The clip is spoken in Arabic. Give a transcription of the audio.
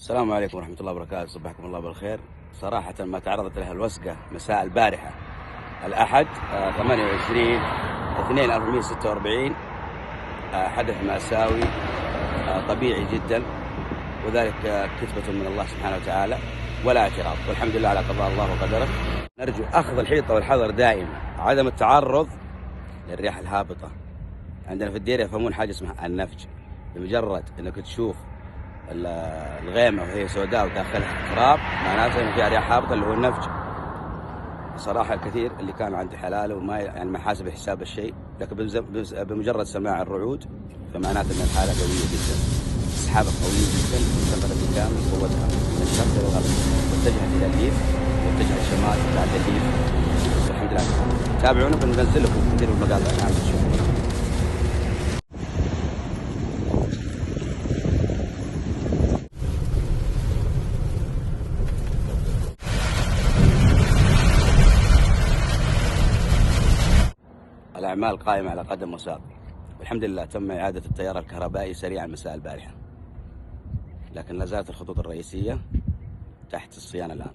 السلام عليكم ورحمة الله وبركاته، صبحكم الله بالخير. صراحة ما تعرضت لها الوسقة مساء البارحة الأحد 28/2/1446 حدث مأساوي طبيعي جدا، وذلك كتبة من الله سبحانه وتعالى ولا اعتراض، والحمد لله على قضاء الله وقدره. نرجو أخذ الحيطة والحذر دائما، عدم التعرض للرياح الهابطة. عندنا في الديرة يفهمون حاجة اسمها النفج، بمجرد أنك تشوف الغيمة وهي سوداء وداخلها تراب معناته إن فيها رياح هابطة اللي هو النفج. صراحة الكثير اللي كانوا عند حلاله وما يعني ما حاسب حساب الشيء، لكن بمجرد سماع الرعود فمعناته أن الحالة قوية جدا، السحابة قوية جدا انتقلت بكامل قوتها من الشرق إلى الغرب، واتجهت إلى الليل واتجه الشمال بعد الليل. والحمد لله تابعونا بننزل لكم كثير من المقاطع الآن تشوفون. الأعمال قائمة على قدم وساق، والحمد لله تم إعادة التيار الكهربائي سريعا مساء البارحة، لكن لا زالت الخطوط الرئيسية تحت الصيانة الآن.